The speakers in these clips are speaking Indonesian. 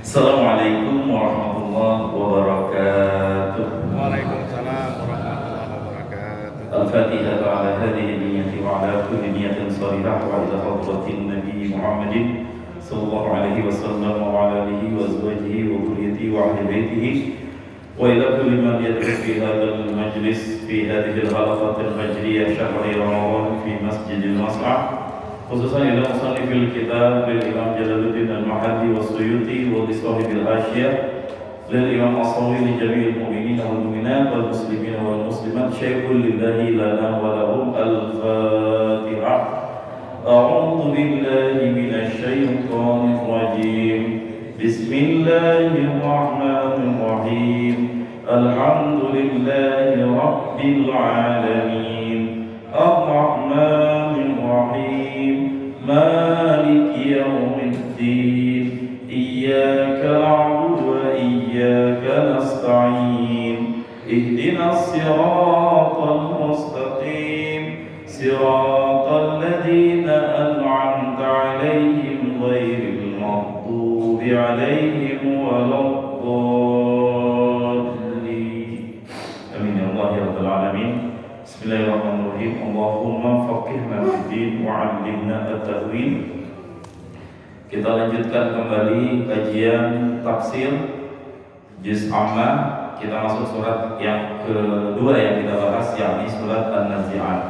Assalamualaikum warahmatullahi wabarakatuh. Waalaikumsalam warahmatullahi wabarakatuh. Al-Fatihah ala hadhihi niyyati wa ala kulli niyyatin salihah wa ila hadratin Nabi Muhammadin sallallahu alaihi wasallam wa ala alihi wa azwajihi wa dhurriyyatihi wa ahli baitihi wa ila kulli man yad'u fi hadzal majlis fi hadhihi al-halaqatil majliyah syahri Ramadan fi Masjidil Mas'ah, khususan ila musannifil kitab bil Imam Jalaluddin Al-Mahalli wa Suyuti wa li sahibil Hasyiyah lil Imam As-Sawi li jami'il mu'minin wal mu'minat wal muslimin wal muslimat syaikhul lillahi lana wa lahum. Al-Fatihah. A'udzu billahi minasy syaithanir rajim. Bismillahirrahmanirrahim. Alhamdulillahi rabbil alamin. Ar-Rahmanir Rahim. Maliki yaumiddin. Iyyaka na'budu wa iyyaka nasta'in. Ihdinas siratal mustaqim. Siratal ladzina an'amta 'alaihim ghairil maghdubi 'alaihim waladdallin. Amin ya Allah ya rabbal alamin. Bismillahirrahmanirrahim. Allahumma faqihna fid din wa 'allimna at-ta'wil. Kita lanjutkan kembali kajian tafsir juz amma. Kita masuk surat yang kedua yang kita bahas, yakni surat An-Nazi'at.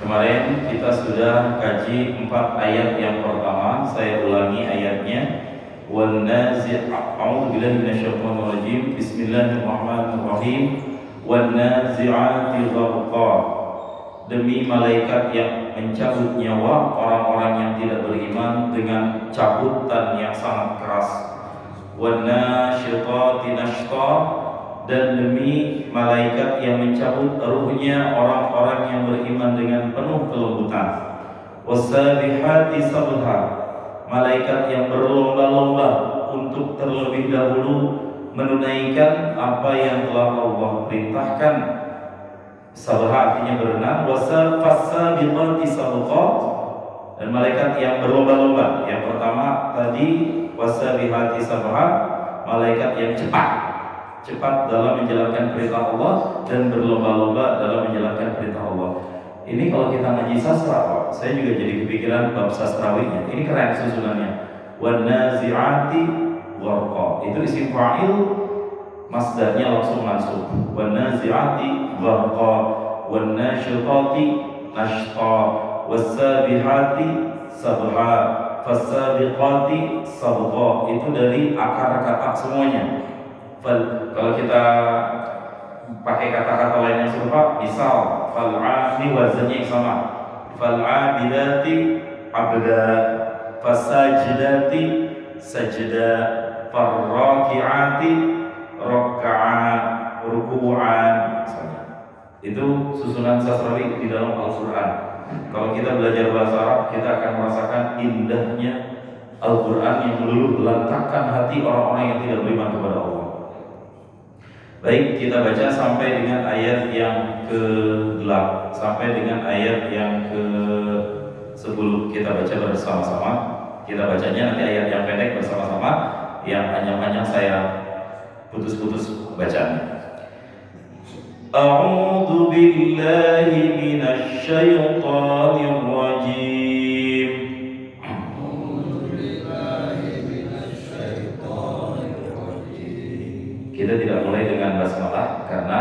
Kemarin kita sudah kaji 4 ayat yang pertama. Saya ulangi ayatnya. Wan-nazi'at. A'udzu billahi minasyaitonir rajim. Bismillahirrahmanirrahim. Wan-nazi'ati gharqa. Demi malaikat yang mencabut nyawa orang-orang yang tidak beriman dengan cabutan yang sangat keras. Wan-nasyitati nashta. Dan demi malaikat yang mencabut ruhnya orang-orang yang beriman dengan penuh kelembutan. Was-sabihati sabha. Malaikat yang berlomba-lomba untuk terlebih dahulu menunaikan apa yang telah Allah perintahkan. Sabha artinya berenang. Was-sabiqati sabqa. Dan malaikat yang berlomba-lomba. Yang pertama tadi was-sabihati sabha, malaikat yang cepat dalam menjalankan perintah Allah dan berlomba-lomba dalam menjalankan perintah Allah. Ini kalau kita ngaji sastra, Pak, saya juga jadi kepikiran bab sastrawinya. Ini keren susunannya. Wan-nazi'ati gharqa. Itu isim fa'il, masdarnya langsung mansub. Wan-nazi'ati gharqa, wan-nasyitati nashta, was-sabihati sabha, fas-sabiqati sabqa. Itu dari akar kata semuanya. Kalau kita pakai kata-kata lain yang serupa, misal fal'ami wazannya yang sama. Fal'abidati abda, fasajidati sajda, farraki'ati rakka'a, ruku'an. Itu susunan sastrawi di dalam Al-Quran. Kalau kita belajar bahasa Arab, kita akan merasakan indahnya Al-Quran yang meluluh lantakkan hati orang-orang yang tidak beriman kepada Allah. Baik, kita baca sampai dengan ayat yang ke-8 sampai dengan ayat yang ke-10. Kita baca bersama-sama. Kita bacanya nanti ayat yang pendek bersama-sama, yang panjang-panjang saya putus-putus bacaannya. A'udzu billahi minasy syaithanir rajim. Kita tidak mulai dengan basmalah karena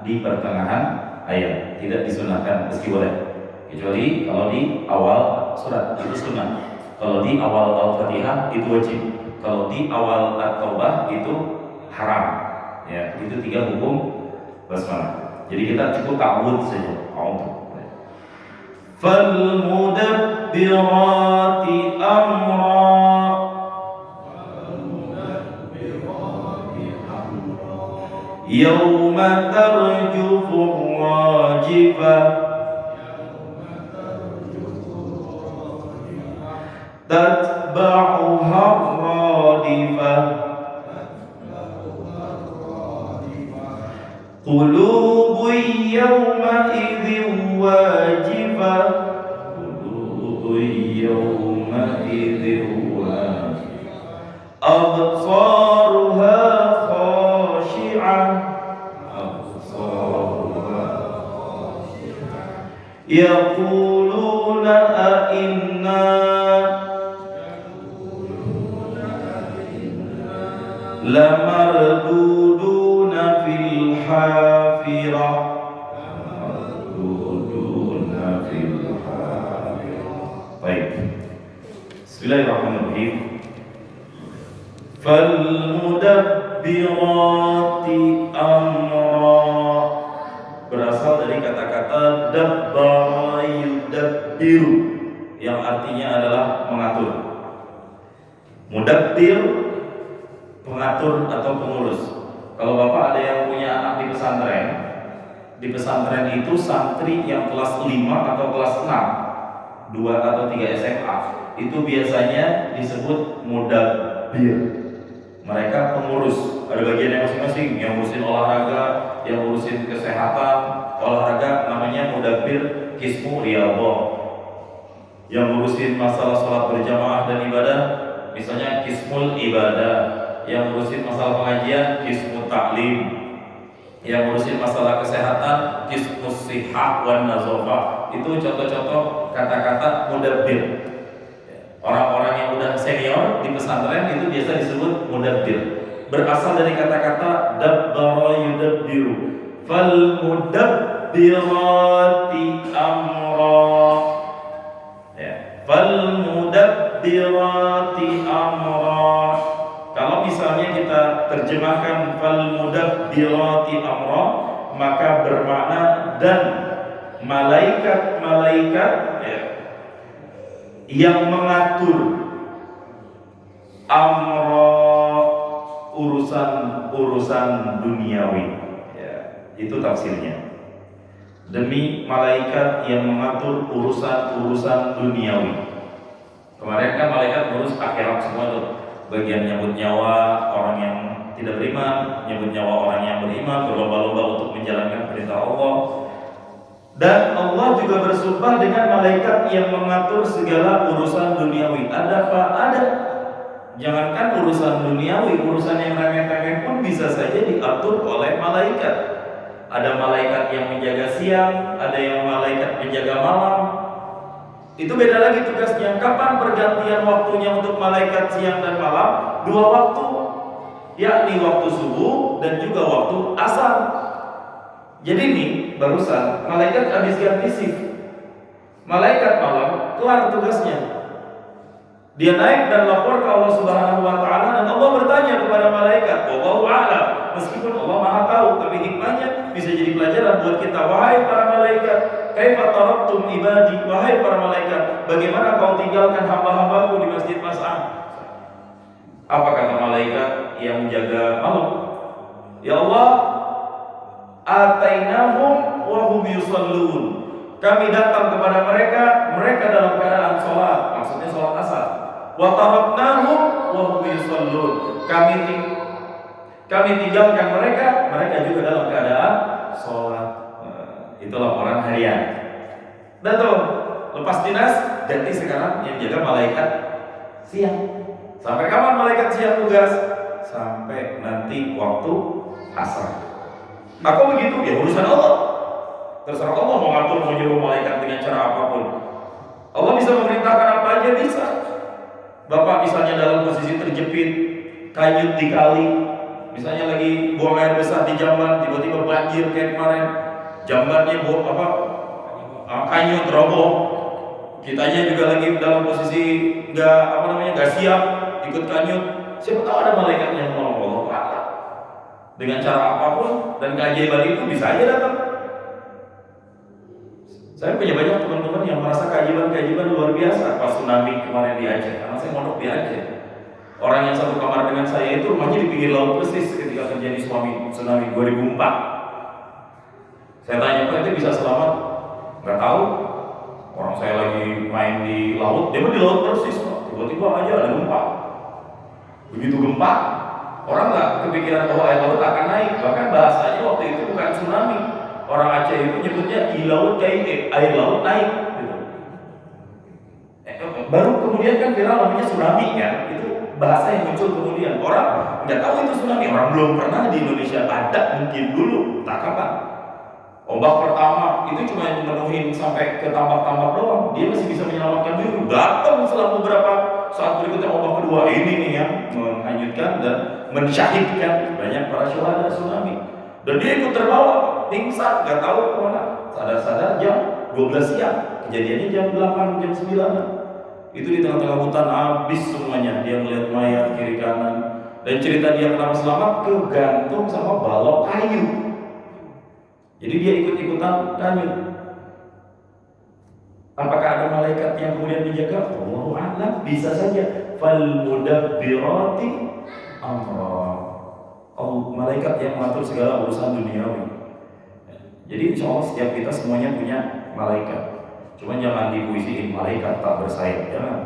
di pertengahan ayat tidak disunahkan, meski boleh, kecuali kalau di awal surat itu sunnah. Kalau di awal Al-Fatihah itu wajib. Kalau di awal At-Taubah itu haram. Ya, itu 3 hukum basmalah. Jadi kita cukup ta'awudz saja. Fal mudabbirati amra. Yawma tarjufu rajifa. Tatba'uha radifah. Qulubun yawma idzin wajifah. Qulubun yawma يومئذ واجفة أبصارها خاشعة يقولون أئنا لمردودون في الحافرة طيب بسم الله الرحمن الرحيم فالمدبرات أمرا berasal dari kata-kata dabbara yudabbiru yang artinya adalah mengatur. Mudabbir pengatur atau pengurus. Kalau Bapak ada yang punya anak di pesantren itu santri yang kelas 5 atau kelas 6, 2 atau 3 SMA, itu biasanya disebut mudabbir. Mereka pengurus, ada bagiannya masing-masing, yang ngurusin olahraga, yang ngurusin kesehatan. Olahraga namanya mudabbir kismu riyadhah. Yang ngurusin masalah sholat berjamaah dan ibadah misalnya kismul ibadah. Yang ngurusin masalah pengajian kismu ta'lim. Yang ngurusin masalah kesehatan kismus sihah wan nazafah. Itu contoh-contoh kata-kata mudabbir. Orang-orang yang udah senior di pesantren itu biasa disebut mudabbir. Berasal dari kata-kata dabbara yudabbiru. Fal mudabbirati amra. Ya, fal mudabbirati amra. Kalau misalnya kita terjemahkan fal mudabbirati amra, maka bermakna dan malaikat-malaikat ya, yang mengatur amra urusan duniawi ya, itu tafsirnya. Demi malaikat yang mengatur urusan duniawi. Kemarin kan malaikat ngurus akhirat semua tuh, bagian nyabut nyawa orang yang tidak beriman, nyabut nyawa orang yang beriman, berlomba-lomba untuk menjalankan perintah Allah. Dan Allah juga bersumpah dengan malaikat yang mengatur segala urusan duniawi. Ada apa? Ada. Jangankan urusan duniawi, urusan yang remeh-temeh pun bisa saja diatur oleh malaikat. Ada malaikat yang menjaga siang, ada yang malaikat menjaga malam. Itu beda lagi tugasnya. Kapan pergantian waktunya untuk malaikat siang dan malam? 2 waktu, yakni waktu subuh dan juga waktu asar. Jadi nih, barusan malaikat habis ganti shift. Malaikat malam kelar tugasnya. Dia naik dan lapor ke Allah Subhanahu wa taala dan Allah bertanya kepada malaikat, "Wallahu a'lam." Meskipun Allah Maha tahu, tapi hikmahnya bisa jadi pelajaran buat kita. Wahai para malaikat, kaifa taraktum ibadi? Wahai para malaikat, bagaimana kau tinggalkan hamba-hambaku di Masjid Mas'am? Apa kata malaikat yang menjaga malam? Ya Allah, atainahum wa hum yusallun. Kami datang kepada mereka dalam keadaan sholat, maksudnya sholat asar. Wa taraknahum wa hum yusallun. Kami tinggalkan mereka juga dalam keadaan sholat. Itu laporan harian. Dan tuh, lepas dinas, ganti sekarang yang jaga malaikat siang. Sampai kapan malaikat siang tugas? Sampai nanti waktu asar. Maka begitu, ya urusan Allah. Terserah Allah mau ngatur, mau nyuruh malaikat dengan cara apapun. Allah bisa memerintahkan apa aja, bisa. Bapak misalnya dalam posisi terjepit, kanyut di kali, misalnya lagi buang air besar di jamban, tiba-tiba banjir kayak kemarin, jambannya kanyut, roboh. Kitanya juga lagi dalam posisi nggak siap, ikut kanyut. Siapa tahu ada malaikat yang menolong Allah. Dengan cara apapun dan keajaiban itu bisa aja datang. Saya punya banyak teman-teman yang merasa keajaiban luar biasa pas tsunami kemarin di Aceh, karena saya mondok di Aceh. Orang yang satu kamar dengan saya itu rumahnya di pinggir laut persis ketika terjadi tsunami 2004. Saya tanya, "Pak, itu bisa selamat?" Nggak tahu. Orang saya lagi main di laut, dia di laut persis, tiba-tiba aja ada gempa. Begitu gempa, orang nggak kepikiran bahwa air laut akan naik. Bahkan bahasanya waktu itu bukan tsunami. Orang Aceh itu nyebutnya air laut naik gitu. Baru kemudian kan viral namanya tsunami kan, itu bahasa yang muncul kemudian. Orang nggak tahu itu tsunami, orang belum pernah di Indonesia, ada mungkin dulu, tak kapan. Ombak pertama itu cuma memenuhi sampai ke tambak-tambak doang, dia masih bisa menyelamatkan diri. Datang setelah beberapa saat berikutnya ombak kedua, ini nih yang menghanyutkan dan mensyahidkan banyak para syuhada tsunami. Dan dia ikut terbawa, pingsan, nggak tahu kemana. Sadar-sadar jam 12 siang, kejadiannya jam 8, jam 9. Itu di tengah-tengah hutan habis semuanya, dia melihat mayat kiri kanan. Dan cerita dia kenapa selamat, kegantung sama balok kayu. Jadi dia ikut-ikutan kayu. Apakah ada malaikat yang kemudian menjaga? Allahu a'lam, bisa saja. Fal mudabbirati amra. Malaikat yang mengatur segala urusan duniawi. Jadi insya Allah setiap kita semuanya punya malaikat. Cuma jangan dipuisiin malaikat tak bersayap, jangan.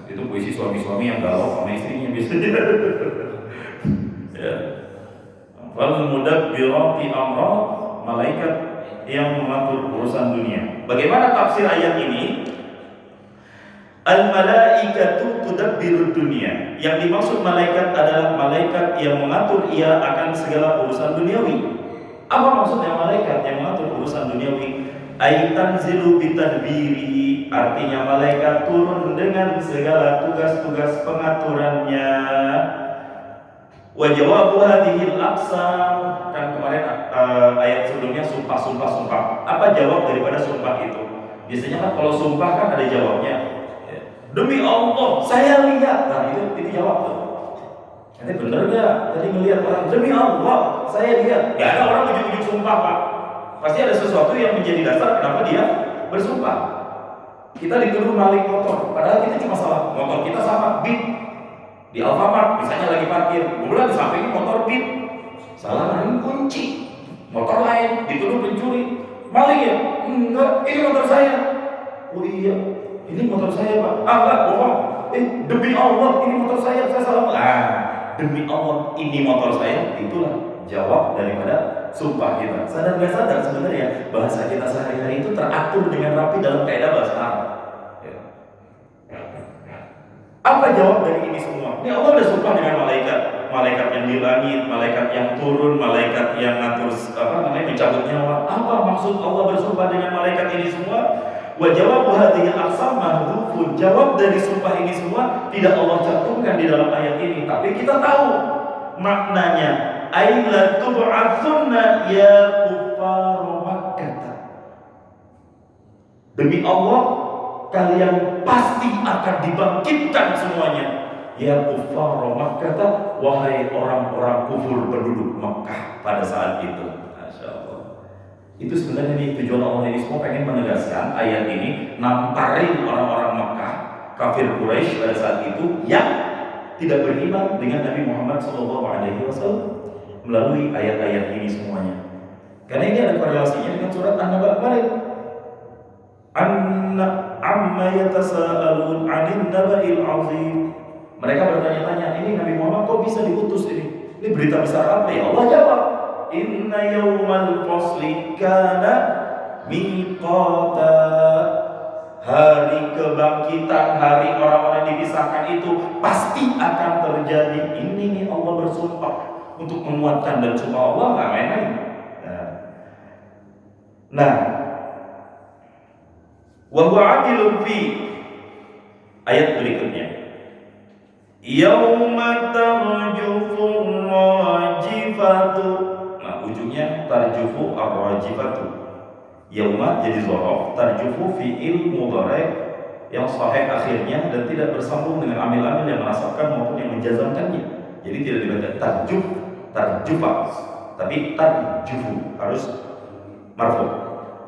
Itu puisi suami-suami yang galau sama istrinya biasanya. Ya. Wal mudabbirati amra, malaikat yang mengatur urusan dunia. Bagaimana tafsir ayat ini? Al malaikatu tudabbirud dunia. Yang dimaksud malaikat adalah malaikat yang mengatur ia akan segala urusan duniawi. Apa maksudnya malaikat yang mengatur urusan duniawi? Aitan zilu bitadbiri, artinya malaikat turun dengan segala tugas-tugas pengaturannya. Wa jawabu hadhil aqsam, kan kemarin ayat sebelumnya sumpah. Apa jawab daripada sumpah itu? Biasanya kan kalau sumpah kan ada jawabnya. Demi Allah, saya lihat. Nah itu jawab tuh. Nanti bener gak? Tadi melihat orang, demi Allah, saya lihat. Gak ada orang ujung-ujung sumpah, Pak. Pasti ada sesuatu yang menjadi dasar kenapa dia bersumpah. Kita dituduh maling motor, padahal kita cuma salah. Motor kita sama, Beat. Di Alfamart, misalnya lagi parkir, kemudian di samping motor Beat. Salah maling kunci. Motor lain, dituduh pencuri. Maling ya? Enggak, ini motor saya. Oh iya, ini motor saya, Pak. Enggak, bohong. Demi Allah, ini motor saya salah. Demi Allah, ini motor saya. Itulah jawab daripada sumpah kita. Sadar gak sadar sebenarnya bahasa kita sehari-hari itu teratur dengan rapi dalam kaidah bahasa Arab. Apa jawab dari ini semua? Ini Allah udah sumpah dengan malaikat yang di langit, malaikat yang turun, malaikat yang ngatur mencabut nyawa. Apa maksud Allah bersumpah dengan malaikat ini semua? Wa jawabu hadhihi al-aqsam mahdhufun. Jawab dari sumpah ini semua tidak Allah cantumkan di dalam ayat ini, tapi kita tahu maknanya. Aila tub'atsunna ya kuffar Makkah. Demi Allah, kalian pasti akan dibangkitkan semuanya. Ya kuffar Makkah, wahai orang-orang kufur penduduk Makkah pada saat itu. Masya Allah. Itu sebenarnya nih tujuan Allah ini semua pengen menegaskan ayat ini namparin orang-orang Makkah, kafir Quraisy pada saat itu yang tidak beriman dengan Nabi Muhammad SAW melalui ayat-ayat ini semuanya. Karena ini ada korelasinya dengan surat An-Naba kemarin. Amma yatasaalun 'anil naba'il 'azim. Mereka bertanya-tanya, ini Nabi Muhammad kok bisa diutus ini? Ini berita besar apa ya? Allah jawab, inna yawmal fasli kana miqata. Hari kebangkitan, hari orang-orang dipisahkan itu pasti akan terjadi. Ini nih Allah bersumpah untuk menguatkan, dan sumpah Allah nggak main-main. Nah, wa huwa 'adilun fi ayat berikutnya. Yauma tarjufu rajifatu. Nah, ujungnya tarjufu ar-rajifatu. Yauma jadi dzaraf, tarjufu fi'il mudhari' yang sahih akhirnya dan tidak bersambung dengan amil-amil yang menasabkan maupun yang menjazamkannya. Jadi tidak dibaca tarjufa, tapi tarjufu, harus marfu.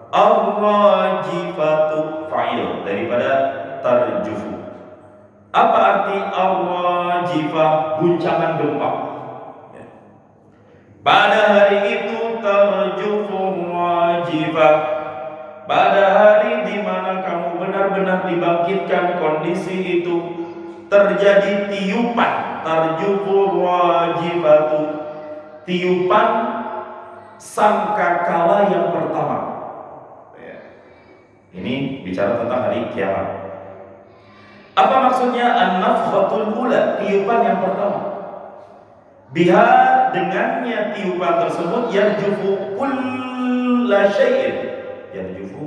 Ar-rajifatu fa'il daripada tarjufu. Apa arti ar-rajifah? Guncangan gempa. Pada hari itu tarjufu rajifah, pada hari di mana kamu benar-benar dibangkitkan, kondisi itu terjadi tiupan. Tarjufu rajifatu, tiupan sangkakala yang pertama. Ini bicara tentang hari kiamat. maksudnya? An-nafkhatul ula, tiupan yang pertama. Biha, dengannya tiupan tersebut, yarjufu kulla syai'in. Yarjufu,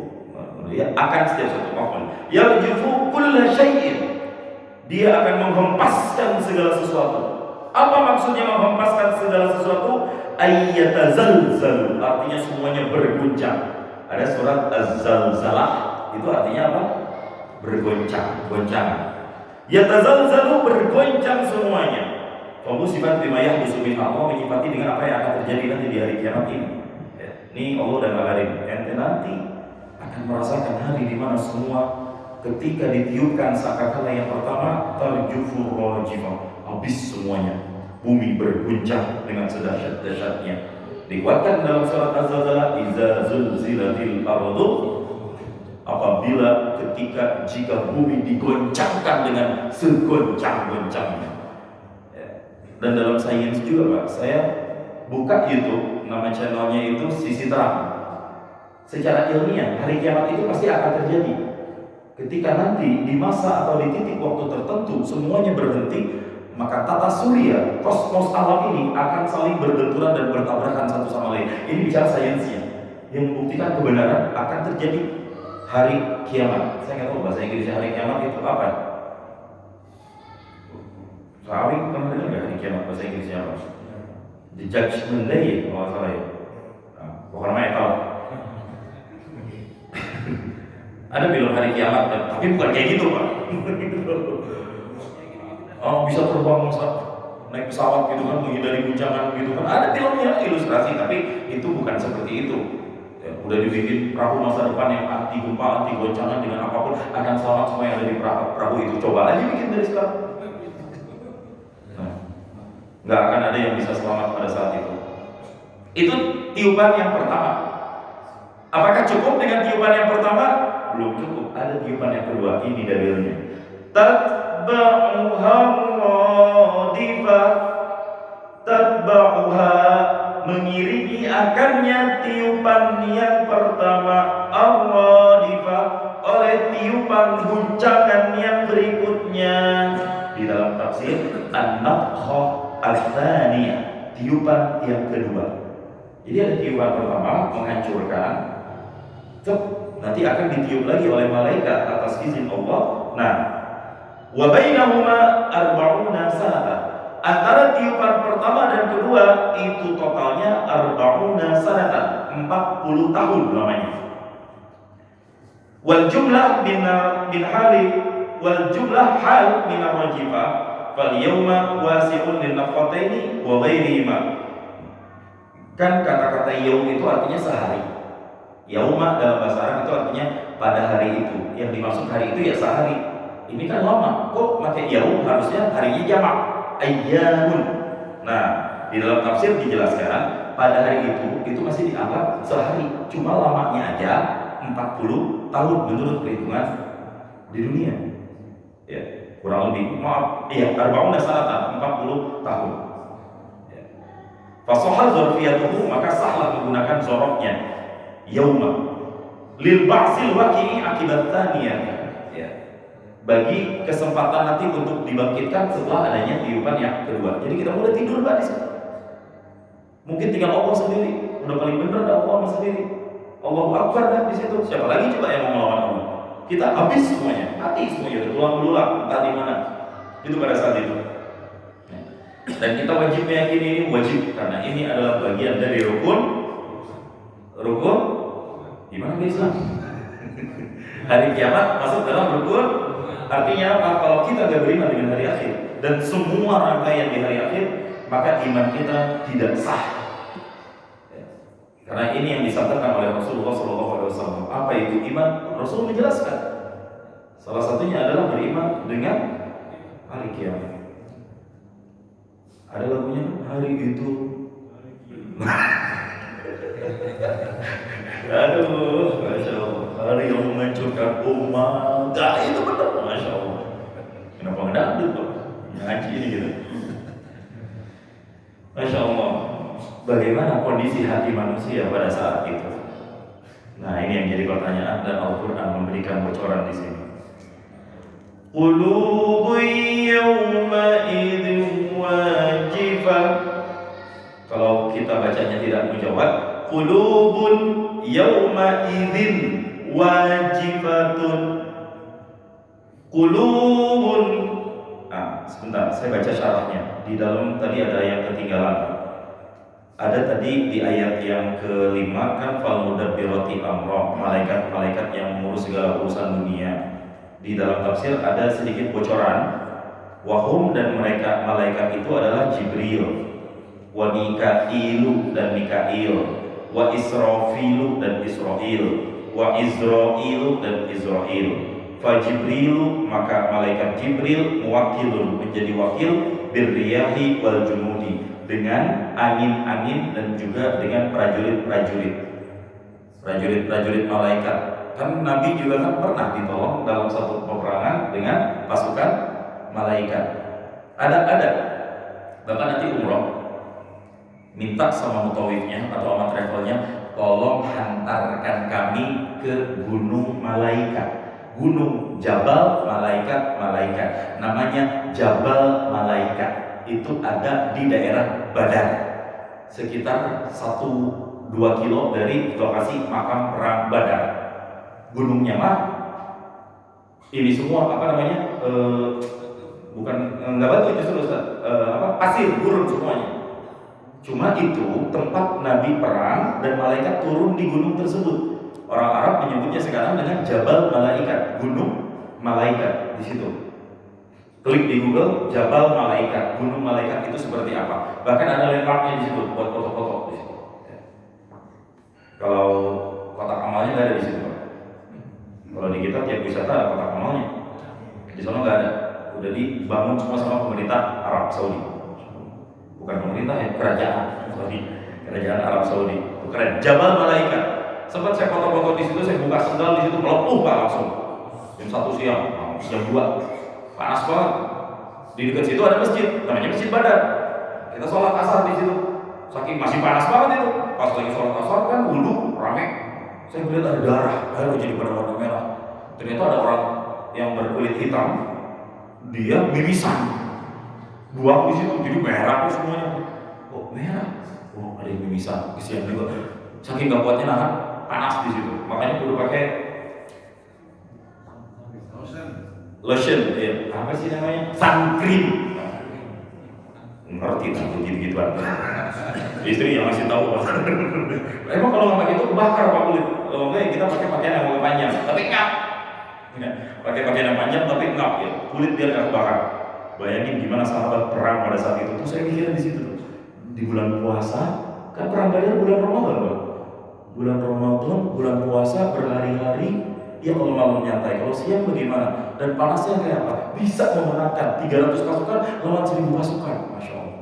ya, akan setiap satu makhluk. Yarjufu kulla syai'in. Dia akan menghempaskan segala sesuatu. Apa maksudnya menghempaskan segala sesuatu? Ayyatazalzalu, artinya semuanya berguncang. Ada surat Az-Zalzalah, itu artinya apa? Bergoncang, goncangan. Yatazalzalu, bergoncang semuanya. Kamu sifat rimayah disumin Allah menyifati dengan apa yang akan terjadi nanti di hari kiamat ini. Ini Allah udah ngabarin, ente nanti akan merasakan hari di mana semua ketika ditiupkan sangkakala yang pertama, tarjufur rajifah, habis semuanya. Bumi berguncang dengan sedahsyat-dahsyatnya. Dikuatkan dalam surat Az-Zalzalah, iza zulzilatil ardu, apabila jika bumi digoncangkan dengan segoncang-goncangnya. Dan dalam sains juga Pak, saya buka YouTube, nama channelnya itu Sisi Terang. Secara ilmiah, hari kiamat itu pasti akan terjadi. Ketika nanti di masa atau di titik waktu tertentu semuanya berhenti, maka tata surya, kosmos alam ini akan saling berbenturan dan bertabrakan satu sama lain. Ini bicara sainsnya, yang membuktikan kebenaran akan terjadi hari kiamat. Saya nggak tahu bahasa Inggrisnya hari kiamat itu apa. Sawi pernah dengar nggak hari kiamat bahasa Inggrisnya apa? The Judgment Day, kalau nggak salah ya. Nah, bukan namanya tahu. Ada film hari kiamat, tapi bukan kayak gitu Pak. Oh, bisa terbang, naik pesawat gitu kan, menghindari guncangan gitu kan. Ada filmnya ilustrasi, tapi itu bukan seperti itu. Ya, udah dibikin perahu masa depan yang anti gempa, anti goncangan, dengan apapun akan selamat semua yang ada di perahu itu. Coba aja bikin dari sekarang. Nah, nggak akan ada yang bisa selamat pada saat itu. Itu tiupan yang pertama. Apakah cukup dengan tiupan yang pertama? Belum cukup. Ada tiupan yang kedua. Ini dalilnya. Tatba'uha radifah, tatba'uha, mengiringi akannya tiupan yang pertama, ar-radifah, oleh tiupan guncangan yang berikutnya. Di dalam tafsir, an-nafkhah ats-tsaniyah, tiupan yang kedua. Jadi ada tiupan pertama menghancurkan, nanti akan ditiup lagi oleh malaikat atas izin Allah. Nah, wa bainahuma arba'una sanatan. Antara tiupan pertama dan kedua itu totalnya arba'una sanatan, 40 tahun namanya. Wal jumlah min hali wal jumlah hal min ar-rajifah fal yawma wasi'un lin nafqataini wa ghairihima. Kan kata-kata yaum itu artinya sehari. Yauma dalam bahasa Arab itu artinya pada hari itu. Yang dimaksud hari itu ya sehari. Ini kan lama, kok pakai yaum, harusnya harinya jamak, ayyamun. Nah, di dalam tafsir dijelaskan pada hari itu masih dianggap sehari, cuma lamanya aja 40 tahun menurut perhitungan di dunia. Ya, kurang lebih, maaf, iya, arba'una sanatan, 40 tahun. Ya. Fasohal zorfiyatuhu, maka sahlah menggunakan zorofnya yauma lil ba'sil waqi'i akibat tsaniyah. Bagi kesempatan nanti untuk dibangkitkan setelah adanya tiupan yang kedua. Jadi kita mulai tidur Pak di situ. Mungkin tinggal Allah sendiri, udah paling benar ada Allah sendiri. Allahu Akbar kan di situ. Siapa lagi coba yang mau melawan Allah? Kita habis semuanya, mati semuanya, udah tulang-belulang, entah di mana. Itu pada saat itu. Dan kita wajib meyakini ini wajib karena ini adalah bagian dari rukun gimana ke Islam? Hari kiamat masuk dalam rukun. Artinya apa? Kalau kita tidak beriman dengan hari akhir dan semua rangkaian di hari akhir, maka iman kita tidak sah. Karena ini yang disampaikan oleh Rasulullah SAW. Apa itu iman? Rasul menjelaskan. Salah satunya adalah beriman dengan hari kiamat. Ada lagunya hari itu. Aduh, Masya Allah. Hari yang menghancurkan umat. Nah, itu benar, Masya Allah. Kenapa ngedangdut Pak? Ngaji ini gitu. Masya Allah. Bagaimana kondisi hati manusia pada saat itu? Nah, ini yang jadi pertanyaan dan Al-Quran memberikan bocoran di sini. Qulubun yawma'idin wajifah. Kalau kita bacanya tidak mujawad, qulubun yawma'idin wajifatun. Qulubun. Sebentar, saya baca syarahnya. Di dalam tadi ada yang ketinggalan. Ada tadi di ayat yang kelima kan fal mudabbirati amra, malaikat-malaikat yang mengurus segala urusan dunia. Di dalam tafsir ada sedikit bocoran. Wahum dan mereka malaikat itu adalah Jibril, wa Mikailu dan Mikail, wa Israfilu dan Israil, wa Izrailu dan Izrail. Fa Jibrilu, maka malaikat Jibril muwakilun, menjadi wakil birriyahi wal junudi, dengan angin-angin dan juga dengan prajurit malaikat. Kan Nabi juga kan pernah ditolong dalam satu peperangan dengan pasukan malaikat. Ada bahkan nanti umroh minta sama mutawifnya atau sama travelnya, tolong hantarkan kami ke gunung malaikat, gunung Jabal malaikat, namanya Jabal Malaikat. Itu ada di daerah Badar, sekitar 1-2 kilo dari lokasi makam perang Badar. Gunungnya mah ini semua bukan nggak batu justru Ustaz, pasir, gurun semuanya. Cuma itu tempat Nabi perang dan malaikat turun di gunung tersebut. Orang Arab menyebutnya sekarang dengan Jabal Malaikat, gunung malaikat di situ. Klik di Google Jabal Malaikat, gunung malaikat itu seperti apa. Bahkan ada landmarknya di situ buat foto-foto di situ. Kalau kotak amalnya nggak ada di situ. Kalau di kita tiap wisata ada kotak amalnya. Di sana nggak ada. Udah dibangun semua sama pemerintah Arab Saudi. Bukan pemerintah ya, kerajaan Arab Saudi. Itu keren. Jabal Malaikat. Sempat saya foto-foto di situ, saya buka sendal di situ melepuh Pak langsung. Jam 1 siang, jam 2, panas banget. Di dekat situ ada masjid, namanya Masjid Badar. Kita sholat asar di situ. Saking masih panas banget itu. Pas lagi sholat asar kan wudhu rame. Saya melihat ada darah, air jadi pada warna merah. Ternyata ada orang yang berkulit hitam, dia mimisan, buang di situ, jadi merah semuanya. Kok merah? Oh, ada yang mimisan, kesian juga. Saking gak kuatnya nahan panas di situ, makanya kudu pakai lotion, ya. Apa sih namanya? Sun cream. Ngerti tak gitu-gituan. Istri yang masih tahu. Emang kalau nggak pakai itu kebakar Pak kulit. Kalau enggak kita pakai pakaian yang lebih panjang, tapi ngap. Pakai pakaian yang panjang tapi ngap ya. Kulit biar nggak kebakar. Bayangin gimana sahabat perang pada saat itu. Tuh saya mikir di situ. Di bulan puasa, kan perang Badar bulan Ramadan, Pak. Bulan Ramadan, bulan puasa berhari-hari, dia kalau malam nyantai, kalau siang bagaimana? Dan panasnya kayak apa? Bisa memenangkan 300 pasukan lawan 1000 pasukan, Masya Allah.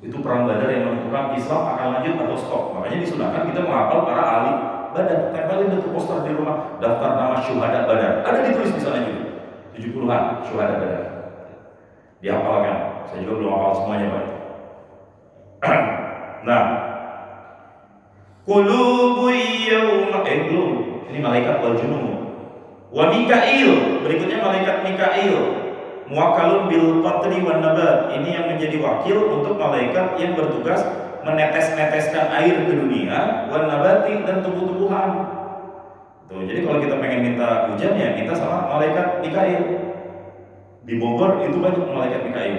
Itu perang Badar yang menentukan Islam akan lanjut atau stop. Makanya disunahkan kita menghafal para ahli Badar. Tempelin itu poster di rumah, daftar nama syuhada Badar. Ada ditulis di sana juga, 70-an syuhada Badar. Dihafalkan. Saya juga belum hafal semuanya, Pak. Nah, qulubu yawma belum. Ini malaikat wal junum. Wa Mikail, berikutnya malaikat Mikail. Muwakkalun bil qatri wan nabat. Ini yang menjadi wakil untuk malaikat yang bertugas menetes-neteskan air ke dunia, wan nabati, dan tumbuh-tumbuhan. Tuh, jadi kalau kita pengen minta hujan ya kita sama malaikat Mikail. Di Bogor itu banyak malaikat Mikail.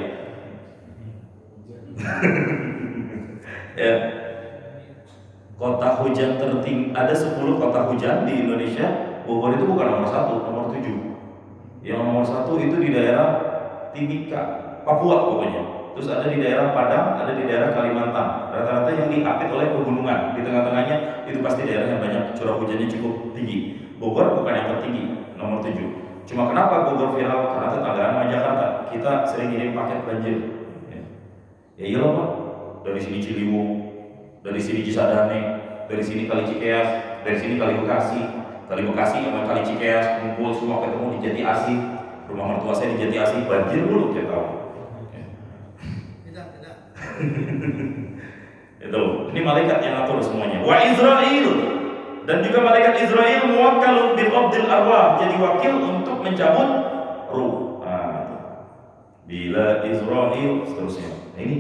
Ya. Kota hujan tertinggi, ada 10 kota hujan di Indonesia. Bogor itu bukan nomor 1, nomor 7. Yang nomor 1 itu di daerah Timika, Papua pokoknya. Terus ada di daerah Padang, ada di daerah Kalimantan. Rata-rata yang diapit oleh pegunungan. Di tengah-tengahnya itu pasti daerah yang banyak curah hujannya cukup tinggi. Bogor bukan yang tertinggi, nomor 7. Cuma kenapa Bogor viral? Karena tetanggaan sama Jakarta. Kita sering ngirim paket banjir. Ya iya loh Pak. Dari sini Ciliwung, dari sini Cisadane, dari sini Kali Cikeas, dari sini Kali Bekasi sama Kali Cikeas kumpul semua ketemu di Jati Asih. Rumah mertua saya di Jati Asih banjir dulu tiap tahun. Tidak. Itu, ini malaikat yang ngatur semuanya. Wa Israil, dan juga malaikat Israil muwakkalun bi qabdil arwah, jadi wakil untuk mencabut ruh. bila Israfil, seterusnya. Nah, ini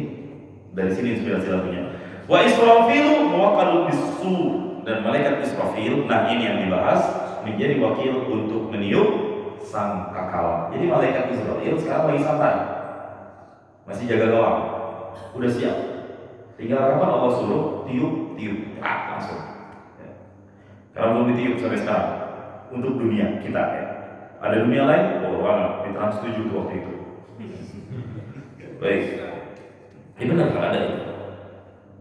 dari sini inspirasi lagunya. Wa Israfilu muwakkalun bis-sur, dan malaikat Israfil, nah ini yang dibahas, menjadi wakil untuk meniup sangkakala. Jadi malaikat Israfil sekarang lagi santai, masih jaga gawang, udah siap. Tinggal kapan Allah suruh tiup, langsung. Ya. Karena belum ditiup sampai sekarang untuk dunia kita ya. Ada dunia lain, di Trans 7 tuh waktu itu. Baik, ini benar kan ada itu.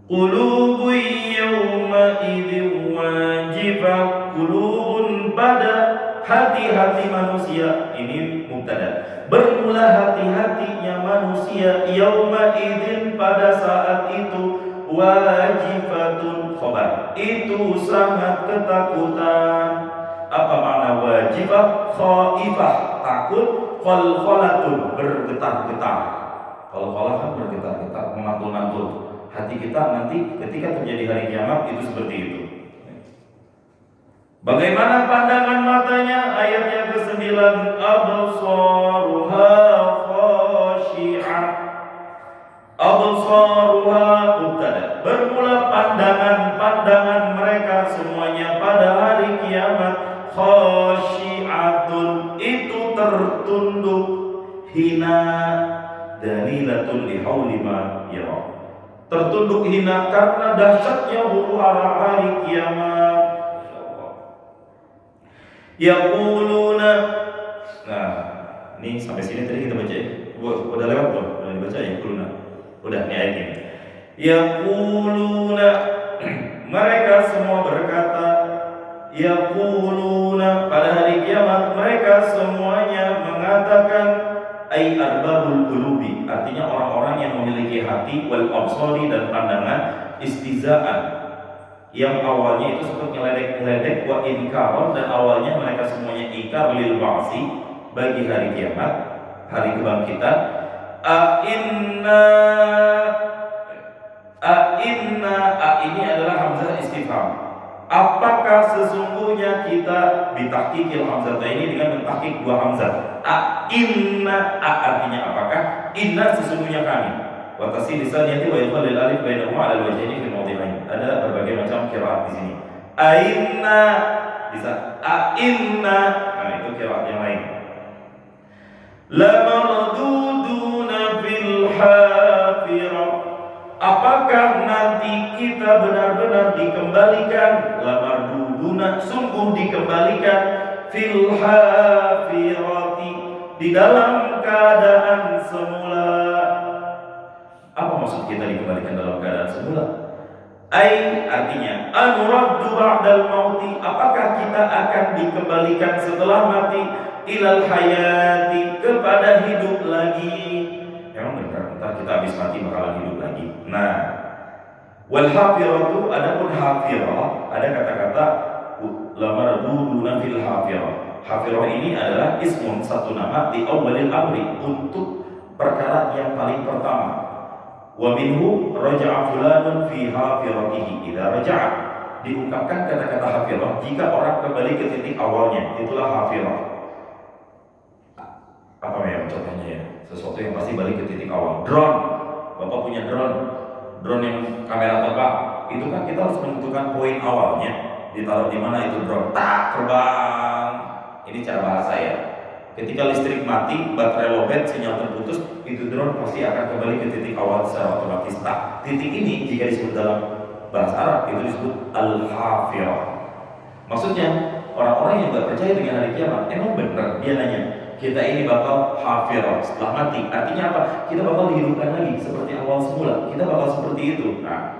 Qulubun yawma idzin wajifah, qulubun pada hati-hati manusia, ini mubtada. Bermula hati-hatinya manusia yauma idzin pada saat itu, wajifatun khabar, itu sangat ketakutan. Apa makna wajifah? Khaifah, takut, qalqalatun, bergetar-getar. Qalqalah kan bergetar-getar, mengantul-antul. Hati kita nanti ketika terjadi hari kiamat itu seperti itu. Bagaimana pandangan matanya? Ayat yang ke-9, absaruha khashi'ah. Absaruha mubtada. Bermula pandangan mereka semuanya pada hari kiamat khashi'atun, itu tertunduk, hina, dalilatun lihauli ma yara. Tertunduk hina karena dahsyatnya huru-hara hari kiamat. Yaquluna. Nah, ini sampai sini tadi kita baca ya. Udah lewat belum? Udah dibaca ya, yaquluna. Udah, ini ayat ini. Yaquluna, mereka semua berkata, yaquluna, pada hari kiamat mereka semuanya mengatakan, ay arbabul qulubi, artinya orang-orang yang memiliki hati, wal absari, dan pandangan, istizaan, yang awalnya itu seperti ngeledek wa inkaron, dan awalnya mereka semuanya ingkar lil ba'si, bagi hari kiamat, hari kebangkitan. A ini adalah hamzah istifham. Apakah sesungguhnya kita, bitahqiqil hamzah ini dengan mentahqiq dua hamzah. Artinya apakah? Inna, sesungguhnya kami. Wa tasdid lisaniyati wa idkhalil alif bainahuma 'ala al-wajhaini fil mawdi'ain. Ada berbagai macam qiraat di sini. Ainna bisa ainna, nah itu qiraat yang lain. La marduduna fil hafirah, apakah nanti kita benar-benar dikembalikan? La marduduna, sungguh dikembalikan, fil hafirati, di dalam keadaan semula. Apa maksud kita dikembalikan dalam keadaan semula? Ai, artinya anuraddu ba'dal mauti, apakah kita akan dikembalikan setelah mati, ilal hayati, kepada hidup lagi. Memang benar, ntar kita habis mati bakalan hidup lagi. Nah, wal hafiratu, adapun hafirah, ada kata-kata lamarduduna fil hafirah. Hafirah ini adalah ismun, satu nama di awalil amri, untuk perkara yang paling pertama. Wa minhu raja'a fulanun fi hafiratihi, idza raja'a, diungkapkan kata-kata hafirah jika orang kembali ke titik awalnya, itulah hafirah. Apa ya contohnya ya? Sesuatu yang pasti balik ke titik awal. Drone, Bapak punya drone yang kamera terbang, itu kan kita harus menentukan poin awalnya, ditaruh di mana itu drone, tak terbang. Ini cara bahasa ya. Ketika listrik mati, baterai lowbat, sinyal terputus, itu drone pasti akan kembali ke titik awal secara otomatis. Nah, titik ini jika disebut dalam bahasa Arab itu disebut al-hafirah. Maksudnya orang-orang yang nggak percaya dengan hari kiamat, emang benar dia nanya, kita ini bakal hafirah setelah mati. Artinya apa? Kita bakal dihidupkan lagi seperti awal semula. Kita bakal seperti itu. Nah,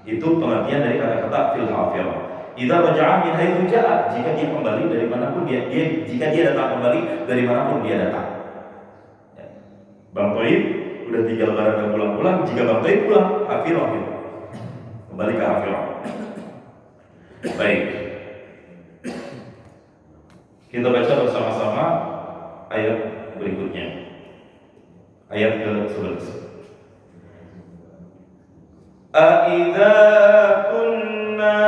itu pengertian dari kata-kata fil hafirah. Idza raja'a min haitsu ja'a, jika dia kembali dari manapun jika dia datang kembali dari manapun dia datang. Ya. Bang Toib udah 3 lebaran dan pulang-pulang, jika Bang Toib pulang, hafirah gitu. Kembali ke hafirah. Baik. Kita baca bersama-sama ayat berikutnya. Ayat ke-11. Aidza kunna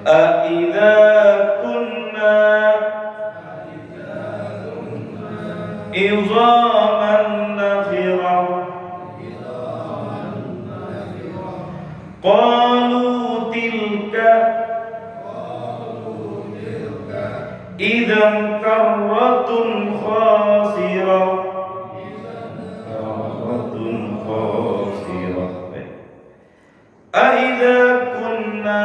Aidza kunna izaman nakhirah. Qalu tilka idzan karratun khasirah. Karratun khasirah. Aidza kunna,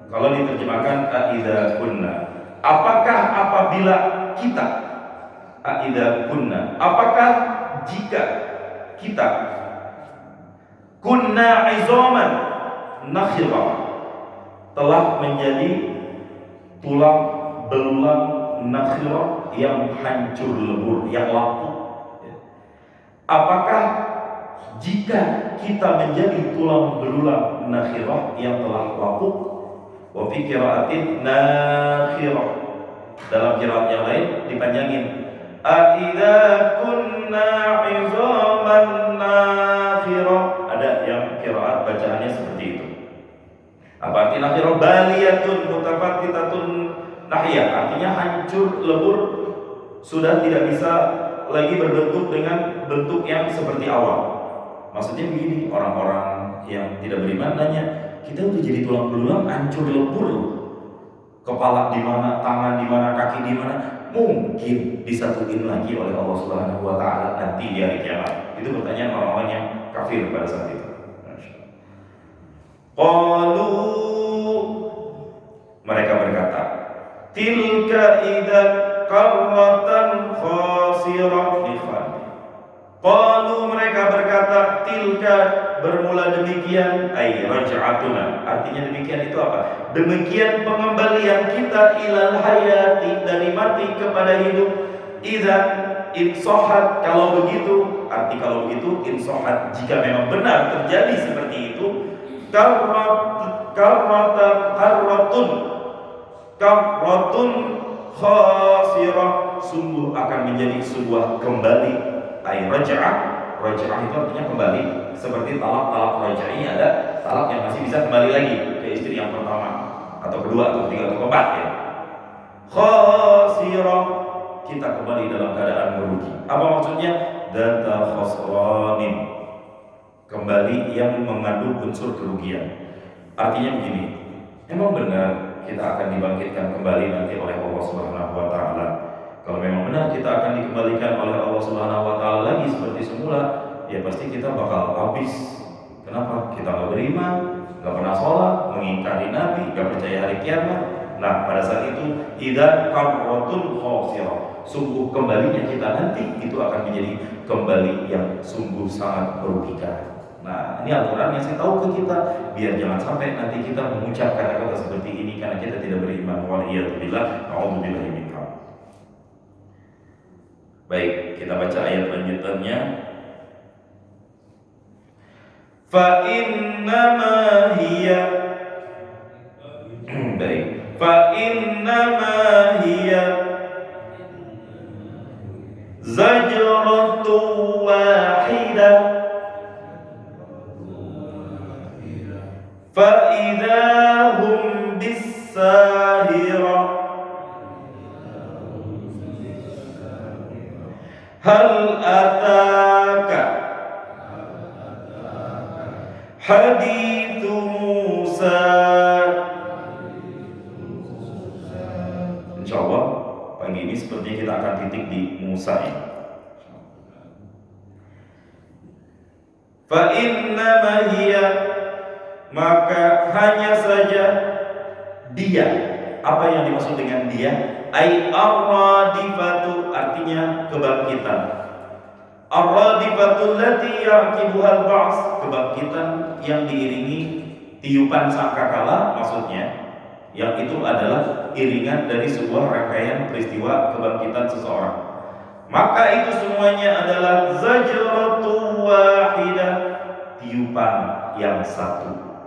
kalau diterjemahkan aidza kunna, apakah apabila kita, aidza kunna, apakah jika kita, kunna izaman nakhirah, telah menjadi tulang belulang nakhirah yang hancur lebur, yang lapuk. Apakah jika kita menjadi tulang belulang nakhirah yang telah lapuk? Wa fi qira'atin nakhirah, dalam qiraat yang lain dipanjangin, aidza kunna izaman nakhirah. Ada yang qiraat bacaannya seperti itu. Apa arti nakhirah? Baliyatun mutafattitatun nahiyah, artinya hancur lebur, sudah tidak bisa lagi berbentuk dengan bentuk yang seperti awal. Maksudnya begini, orang-orang yang tidak beriman nanya, kita udah jadi tulang belulang, hancur lebur loh. Kepala di mana, tangan di mana, kaki di mana, mungkin disatuin lagi oleh Allah Subhanahu wa taala nanti di hari kiamat. Itu pertanyaan orang-orang yang kafir pada saat itu. Qalu, mereka berkata, tilka idzan karratan khasirah. Qalu, mereka berkata, tilka, bermula demikian, ay raj'atuna, artinya demikian itu apa? Demikian pengembalian kita ilal hayati, dari mati kepada hidup. Idzan insohat, kalau begitu, arti kalau begitu, insohat, jika memang benar terjadi seperti itu, karratun khasirah, sungguh akan menjadi sebuah kembali. Ay raj'ah, raj'ah itu artinya kembali. Seperti talak raj'i, ada talak yang masih bisa kembali lagi ke istri yang pertama atau kedua atau ketiga atau keempat ya. Khasirah, kita kembali dalam keadaan merugi. Apa maksudnya? Data khasranin, kembali yang mengandung unsur kerugian. Artinya begini, emang benar kita akan dibangkitkan kembali nanti oleh Allah Subhanahu wa taala. Kalau memang benar kita akan dikembalikan oleh Allah Subhanahu wa taala lagi seperti semula, ya pasti kita bakal habis. Kenapa? Kita nggak beriman, nggak pernah sholat, mengingkari Nabi, nggak percaya hari kiamat. Nah, pada saat itu idzan karratun khasirah, sungguh kembalinya kita nanti itu akan menjadi kembali yang sungguh sangat merugikan. Nah, ini Al-Quran yang saya tahu ke kita, biar jangan sampai nanti kita mengucap kata-kata seperti ini karena kita tidak beriman. Waliyadzubillah, na'udzubillahi min dzalik. Baik, kita baca ayat lanjutannya. Fa innama hiya baik. Fa innama hiya zajratu wahidah fa idahum bis-sahirah. Hal ataka hadithu Musa. Insyaallah pagi ini sepertinya kita akan titik di Musa ini. Fa innama hiya, maka hanya saja dia. Apa yang dimaksud dengan dia? Ai ar-radifatu, artinya kebangkitan. Ar-radifatu allati yaqibuha al-ba's, kebangkitan yang diiringi tiupan sangkakala, maksudnya yang itu adalah iringan dari sebuah rangkaian peristiwa kebangkitan seseorang. Maka itu semuanya adalah zajratun wahidah, tiupan yang satu.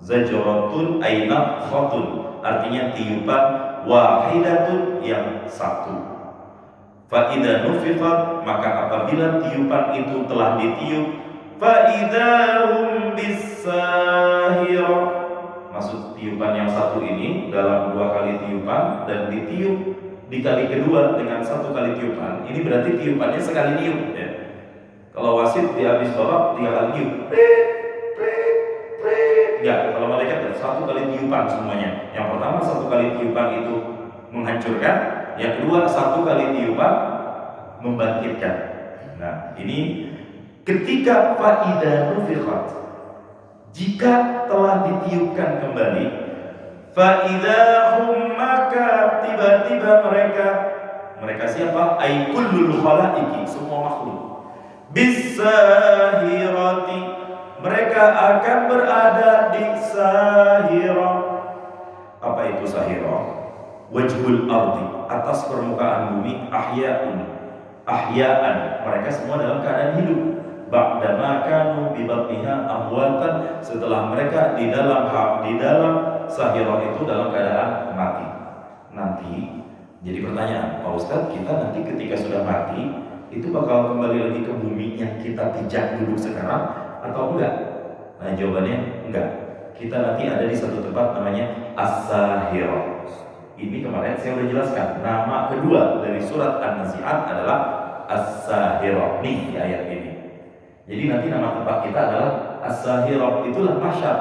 Zajratun ay nafkhatun, artinya tiupan, wahidatun yang satu. Fa idza nufiqat, maka apabila tiupan itu telah ditiup, fa idahum bis-sahirah, Maksud tiupan yang satu ini dalam 2 kali tiupan dan ditiup di kali kedua dengan 1 kali tiupan. Ini berarti tiupannya sekali niup ya. Kalau wasit di habis babak 3 kali niup. Enggak, kalau malaikat 1 kali tiupan semuanya. Yang pertama 1 kali tiupan itu menghancurkan, yang kedua 1 kali tiupan membangkitkan. Nah, ini ketika faidah nufikhat, jika telah ditiupkan kembali, faidahum, maka tiba-tiba mereka siapa? Ay kullul khalaiqi, semua makhluk, bisahirati, mereka akan berada di sahirah. Apa itu sahirah? Wajhul ardi, atas permukaan bumi, ahya'an, mereka semua dalam keadaan hidup. Ba'dama kanu bi batniha amwatan, setelah mereka di dalam sahirah itu dalam keadaan mati. Nanti jadi pertanyaan, Pak Ustadz, kita nanti ketika sudah mati itu bakal kembali lagi ke bumi yang kita pijak dulu sekarang atau enggak? Nah, jawabannya enggak. Kita nanti ada di satu tempat namanya As-Sahirah. Ini kemarin saya sudah jelaskan. Nama kedua dari surat An-Nazi'at adalah As-Sahirah. Nih di ayat ini. Jadi nanti nama tempat kita adalah As-Sahirah, itulah mahsyar.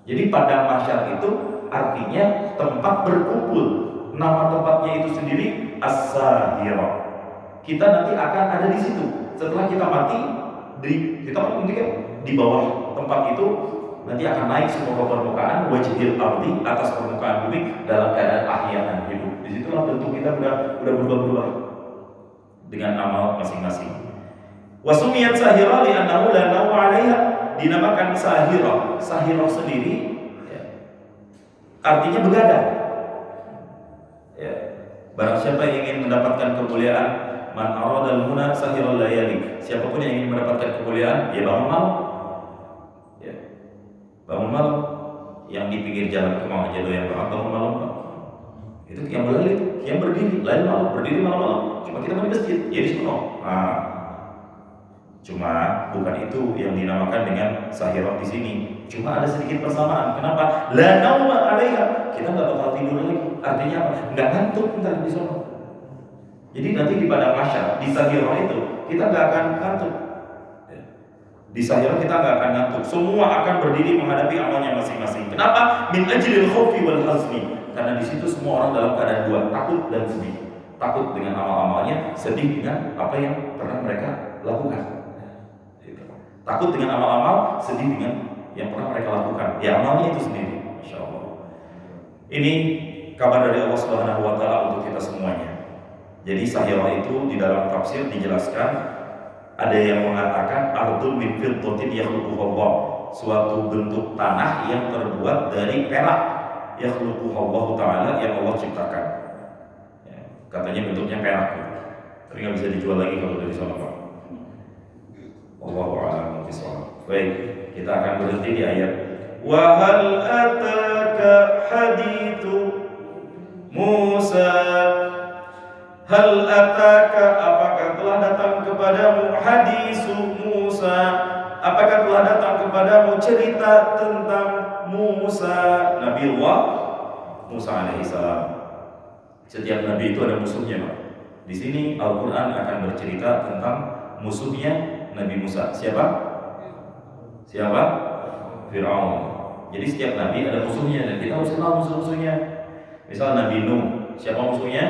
Jadi padang mahsyar itu artinya tempat berkumpul. Nama tempatnya itu sendiri As-Sahirah. Kita nanti akan ada di situ. Setelah kita mati, kita mati kan di bawah tempat itu nanti akan naik semua ke permukaan, wajhil ardi, atas permukaan bumi dalam keadaan ahya'an, hidup. Disitulah bentuk kita udah berubah-ubah dengan nama masing-masing. Wasumiyat sahirah li'annahu la naum 'alaiha, dinamakan sahirah. Sahirah sendiri ya, artinya begadang. Ya. Barang siapa yang ingin mendapatkan kemuliaan, man aradal muna sahiral layali, siapapun yang ingin mendapatkan kemuliaan, ya bangun malam. Ya. Bangun malam, yang di pinggir jalan kemana aja yang bangun malam. Itu yang berlari, yang berdiri, lain malam, berdiri malam-malam. Cuma kita di masjid, jadi semua. Cuma bukan itu yang dinamakan dengan sahirah di sini. Cuma ada sedikit persamaan. Kenapa? La nauma 'alaiha. Kita nggak bakal tidur lagi. Artinya apa? Nggak ngantuk ntar di sana. Jadi nanti di padang mahsyar, di sahirah itu kita nggak akan ngantuk. Di sahirah kita nggak akan ngantuk. Semua akan berdiri menghadapi amalnya masing-masing. Kenapa? Min ajlil khaufi wal hazni. Karena di situ semua orang dalam keadaan dua, takut dan sedih. Takut dengan amal-amalnya, sedih dengan apa yang pernah mereka lakukan. Takut dengan amal-amal, sedih dengan yang pernah mereka lakukan. Ya, amalnya itu sendiri. Masya Allah. Ini kabar dari Allah Subhanahu Wa Taala untuk kita semuanya. Jadi sahirah itu di dalam tafsir dijelaskan, ada yang mengatakan ardun min fiddatin yakhluquha Allah, suatu bentuk tanah yang terbuat dari perak, yakhluquha Allah Taala, yang Allah ciptakan. Ya, katanya bentuknya perak, tapi nggak bisa dijual lagi kalau dari sana, Pak. Allahu a'lam bishawab. Baik, kita akan berhenti di ayat wa hal ataka hadithu Musa. Hal ataka, apakah telah datang kepadamu hadisu Musa? Apakah telah datang kepadamu cerita tentang Musa, Nabiullah Musa alaihissalam? Setiap nabi itu ada musuhnya, Pak. Di sini Al-Qur'an akan bercerita tentang musuhnya Nabi Musa. Siapa? Fir'aun. Jadi setiap nabi ada musuhnya dan kita harus kenal musuh-musuhnya. Misal Nabi Nuh, siapa musuhnya?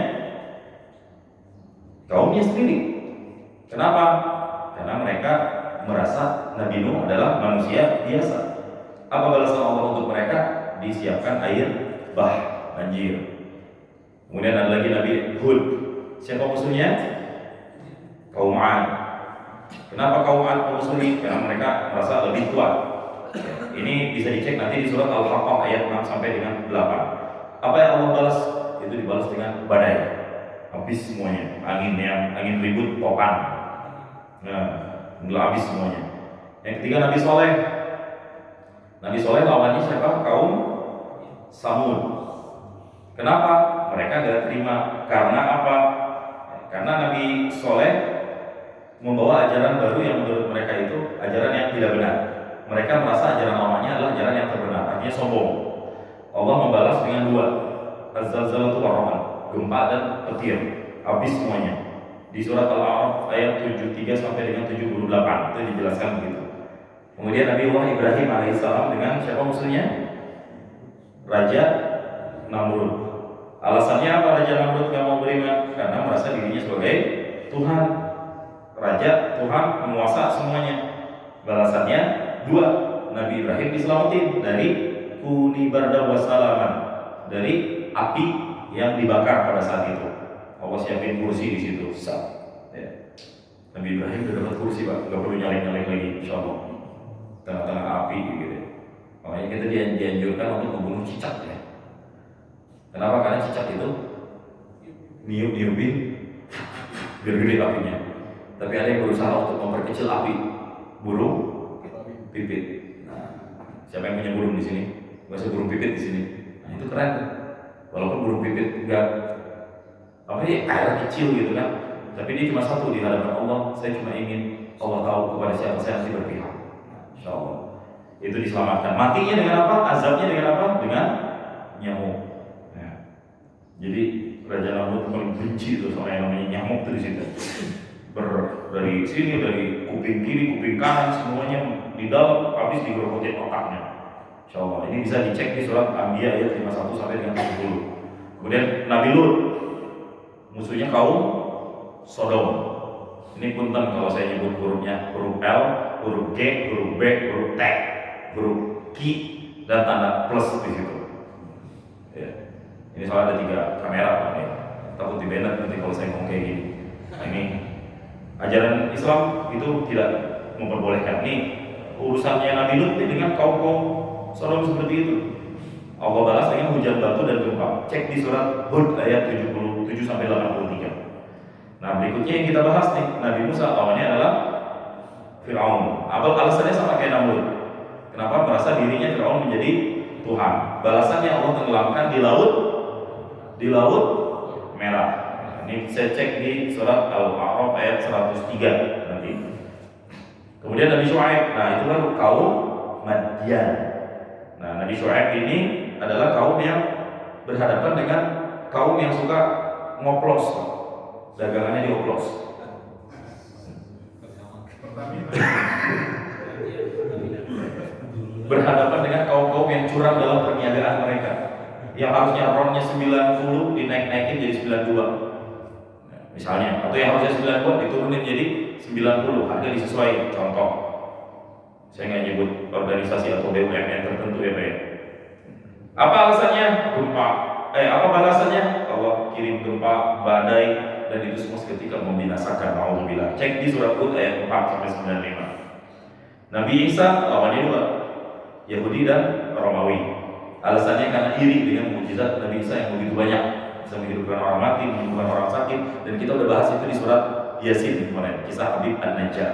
Kaumnya sendiri. Kenapa? Karena mereka merasa Nabi Nuh adalah manusia biasa. Apa balasan Allah untuk mereka? Disiapkan air bah, banjir. Kemudian ada lagi Nabi Hud. Siapa musuhnya? Kaum 'Ad. Kenapa kaum 'Ad memusuhi? Karena mereka merasa lebih kuat. Ini bisa dicek nanti di surat Al-Haqqah ayat 6 sampai dengan 8. Apa yang Allah balas? Itu dibalas dengan badai. Habis semuanya. Angin ribut topan. Nah, nggak habis semuanya. Yang ketiga Nabi Soleh. Nabi Soleh lawannya siapa? Kaum Samud. Kenapa? Mereka nggak terima. Karena apa? Karena Nabi Soleh membawa ajaran baru yang menurut mereka itu ajaran yang tidak benar. mereka merasa ajaran lamanya adalah ajaran yang terbenar, artinya sombong. Allah membalas dengan dua, az-zalzalatu war-ra'd, gempa dan petir, habis semuanya. Di surat Al-A'raf ayat 73 sampai dengan 78 itu dijelaskan begitu. Kemudian Nabi Allah Ibrahim alaihissalam dengan siapa musuhnya? Raja Namrud. Alasannya apa Raja Namrud gak mau beriman? Karena merasa dirinya sebagai Tuhan, Raja, Tuhan, penguasa semuanya. Balasannya dua, Nabi Ibrahim diselamatin dari kuni barda wassalaman, dari api yang dibakar pada saat itu. Allah siapin kursi di situ, ya. Nabi Ibrahim sudah dapat kursi pak, nggak perlu nyalain lagi, insyaallah. Tengah-tengah api gitu. Makanya kita dianjurkan untuk membunuh cicak ya. Kenapa? Karena cicak itu niup-niupin gede-gede apinya. Tapi ada yang berusaha untuk memperkecil api burung pipit. Nah, siapa yang punya burung di sini? Masih burung pipit di sini. Nah, itu keren. Walaupun burung pipit enggak air kecil gitu kan, tapi dia cuma satu di hadapan Allah. Saya cuma ingin Allah tahu kepada siapa saya masih berpihak. Insya Allah itu diselamatkan. Matinya dengan apa? Azabnya dengan apa? Dengan nyamuk. Ya. Jadi Raja Namrud paling benci itu sama yang namanya nyamuk itu di situ. Dari sini, dari kuping kiri, kuping kanan, semuanya di dalam habis digerogotin otaknya. Insya Allah ini bisa dicek di surat Anbiya ayat 51 sampai dengan 70. Kemudian Nabi Lut, musuhnya kaum Sodom. Ini punten kalau saya nyebut hurufnya, huruf L, huruf G, huruf B, huruf T, huruf Q, dan tanda plus di situ. Ya. Ini soalnya ada 3 kamera Pak ya. Takut dibenet nanti kalau saya ngomong kayak gini. Nah, ini ajaran Islam itu tidak memperbolehkan. Nih urusannya Nabi Lut dengan kaum Sodom seperti itu. Allah balas dengan hujan batu dan gempa. Cek di surat Hud ayat 77 sampai 83. Nah berikutnya yang kita bahas nih, Nabi Musa lawannya adalah Fir'aun. Apa alasannya sama kayak Namrud? Kenapa merasa dirinya Fir'aun menjadi Tuhan? Balasannya Allah tenggelamkan di laut merah. Ini saya cek di surat Al-A'raf ayat 103 nanti. Kemudian Nabi Syuaib, nah itu kan kaum Madian. Nah Nabi Syuaib ini adalah kaum yang berhadapan dengan kaum yang suka ngoplos, dagangannya dioplos. Berhadapan dengan kaum-kaum yang curang dalam perniagaan mereka, yang harusnya ronnya 90 dinaik-naikin jadi 92 misalnya, atau yang harusnya 92 diturunin jadi 90, harga disesuaikan. Contoh, saya nggak nyebut organisasi atau BUMN tertentu ya Pak ya. Apa alasannya? Gempa. Apa balasannya? Allah kirim gempa, badai, dan itu semua seketika membinasakan. Nauzubillah. Cek di surat Hud ayat 4 sampai 95. Nabi Isa lawannya 2, Yahudi dan Romawi. Alasannya karena iri dengan mukjizat Nabi Isa yang begitu banyak, bisa menghidupkan orang mati, menyembuhkan orang sakit, dan kita udah bahas itu di surat Yasin kemarin, kisah Habib An-Najjar.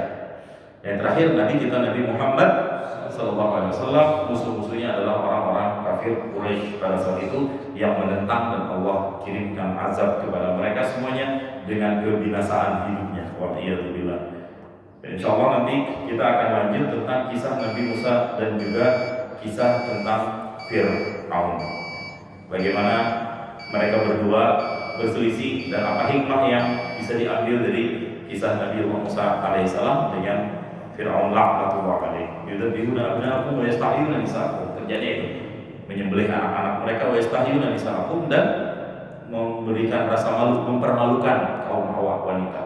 Yang terakhir Nabi kita Nabi Muhammad SAW, musuh-musuhnya adalah orang-orang kafir Quraisy pada saat itu yang menentang, dan Allah kirimkan azab kepada mereka semuanya dengan kebinasaan hidupnya. Wa'iyadzubillah. Insya Allah nanti kita akan lanjut tentang kisah Nabi Musa dan juga kisah tentang Fir'aun. Bagaimana mereka berdua berselisih dan apa hikmah yang bisa diambil dari kisah Nabi Musa alaihissalam dengan Fir'aun laknatullah alaih. Yudzabihuna abna'ahum wa yastahyuna nisa'ahum. Terjadi itu, menyembelih anak-anak mereka wa yastahyuna nisa'ahum, dan memberikan rasa malu, mempermalukan kaum hawa wanita.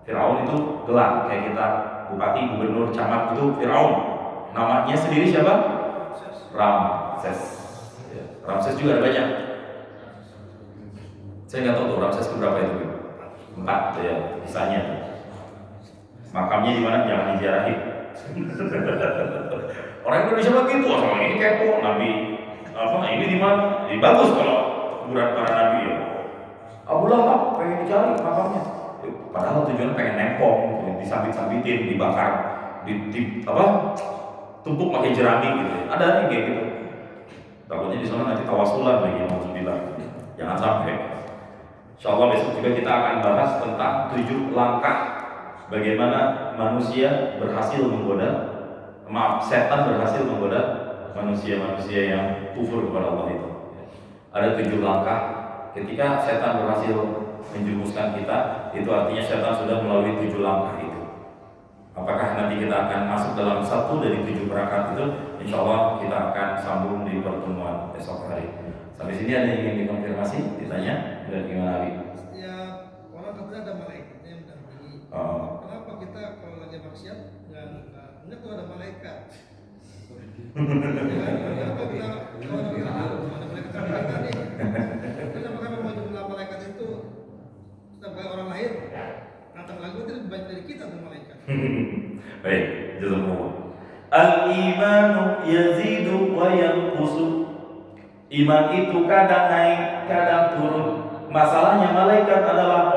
Fir'aun itu gelar, kayak kita bupati, gubernur, camat itu Fir'aun. Namanya sendiri siapa? Ramses. Ramses juga ada banyak. Saya nggak tahu tuh Ramses keberapa itu. 4 ya kisahnya. Makamnya di mana? Jangan diziarahi. Orang Indonesia begitu, orang ini kepo. Nabi ini di mana? Bagus kalau kuburan para nabi ya. Abu Lahab pengen dicari makamnya. Padahal tujuannya pengen nempong, disambit-sambitin, dibakar, tumpuk pakai jerami gitu. Ada nih kayak gitu. Takutnya di sana nanti tawasulan lagi, alhamdulillah. Jangan sampai. Insyaallah besok juga kita akan bahas tentang 7 langkah bagaimana manusia berhasil menggoda setan berhasil menggoda manusia-manusia yang kufur kepada Allah itu. Ada 7 langkah. Ketika setan berhasil menjerumuskan kita, itu artinya setan sudah melalui 7 langkah itu. Apakah nanti kita akan masuk dalam satu dari 7 perangkat itu? Insya Allah kita akan sambung di pertemuan esok hari. Sampai sini ada yang ingin dikonfirmasi? Ditanya? Gimana Abi? Ya, orang katanya ada malaikatnya yang mendampingi. Kenapa kita kalau lagi maksiat nggak tuh ada malaikat? Kenapa kita kalau ada malaikat kita nih? Kenapa kami mau jumlah malaikat itu sebagai orang lahir? Datang lagi itu lebih banyak dari kita tuh malaikat. Baik, jazakumullah. Al-imanu yazidu wa yanqusu. Iman itu kadang naik, kadang turun. Masalahnya malaikat adalah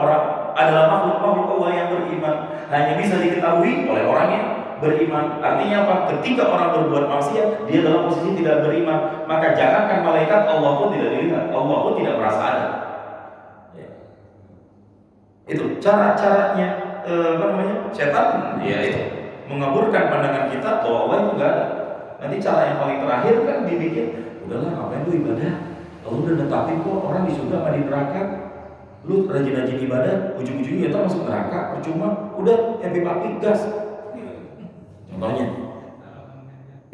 makhluk-makhluk Allah yang beriman. Hanya bisa diketahui oleh orang yang beriman. Artinya apa? Ketika orang berbuat maksiat, dia dalam posisi tidak beriman. Maka jangankan malaikat, Allah pun tidak dilihat, Allah pun tidak merasa ada. Ya. Itu cara-caranya setan, ya itu mengaburkan pandangan kita bahwa Allah itu nggak ada. Nanti cara yang paling terakhir kan dibikin, udahlah ngapain lu ibadah? Allah udah netapin kok orang di surga sama di neraka. Lu rajin-rajin ibadah, ujung-ujungnya kita masuk neraka, percuma. Udah happy gas. Contohnya,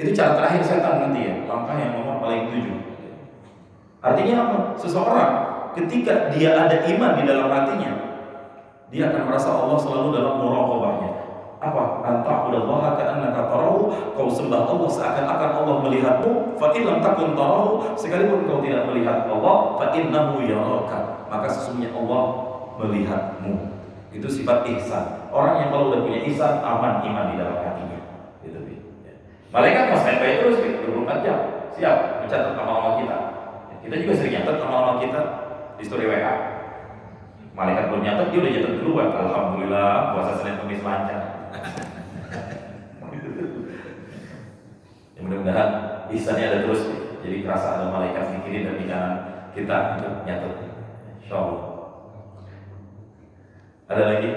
itu cara terakhir setan nanti ya, langkah yang nomor paling 7. Artinya apa? Seseorang ketika dia ada iman di dalam hatinya, dia akan merasa Allah selalu dalam muraqabahnya. Apa? Anta'budallaha ka'annaka tarahu, kau sembah Allah seakan-akan Allah melihatmu. Fa in lam takun tarahu, sekalipun kau tidak melihat Allah, fa innahu yaraka, maka sesungguhnya Allah melihatmu. Itu sifat ihsan. Orang yang kalau udah punya ihsan, aman iman di dalam hatinya. Gitu. Malaikat mas standby terus 24 jam, siap mencatat amal-amal kita. Kita juga sering nyatet amal-amal kita di story WA. Malaikat belum nyatet, dia udah nyatet duluan. Alhamdulillah, puasa Senin Kamis lancar. Ya, mudah-mudahan ihsannya ada terus, jadi kerasa ada malaikat di kiri dan di kanan kita untuk nyatet. Insyaallah. Ada lagi?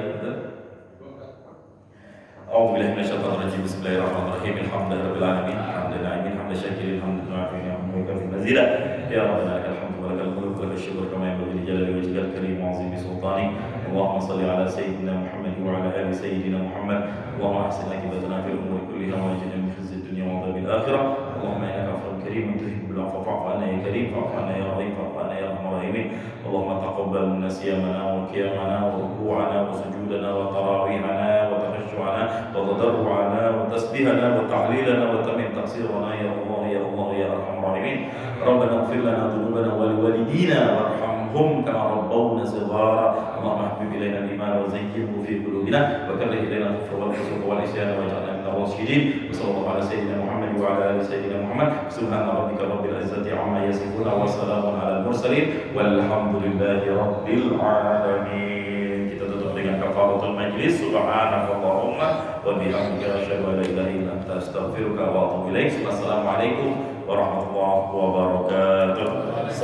A'udzubillahi minasyaitonir rajim. Bismillahirrahmanirrahim. Alhamdulillahirabbil alamin. Hamdan na'imin, hamdan syakirin, hamdan nafi'in, hamdan katsiran mazida. Ya rabbana lakal hamdu wa lakal mulku wa lakal syukru kama yanbaghi li jalali wajhikal karim wa 'azimi sultani. Allahumma shalli ala sayyidina Muhammad wa ala ali sayyidina Muhammad. Allahumma ahsin aqibatana fil umuri kulliha wa ajirna min khizyid dunya wa 'adzabil akhirah. Allahumma innaka 'afuwwun karimun tuhibbul 'afwa fa'fu 'anna ya karim, fa'fu 'anna ya rahim, fa'fu 'anna ya arhamar rahimin. Allahumma taqabbal minna siyamana wa qiyamana wa ruku'ana wa sujudana wa tarawihana wa tahajjudana wa tadarru'ana wa tasbihana wa ta'lilana wa tamim taqsirana ya Allah ya Allah ya arhamar rahimin. Rabbana ighfir lana dhunubana wa liwalidina warhamhum kama rabbawna shighara. Allahumma habib ilaina al-iman wa zayyinhu fi qulubina wa karrih ilaina al-kufra wal fusuq wal isyan waj'alna minal rasyidin. Wa sallallahu ala sayyidina Muhammad wa ala ali sayyidina Muhammad. Subhana rabbika rabbil izzati amma yasifun wa salamun alal mursalin walhamdulillahi rabbil alamin. Kita tutup dengan kafaratul majlis. Subhanakallahumma wa bihamdika asyhadu an la ilaha illa anta astaghfiruka wa atubu ilaik. Wassalamualaikum warahmatullahi wabarakatuh.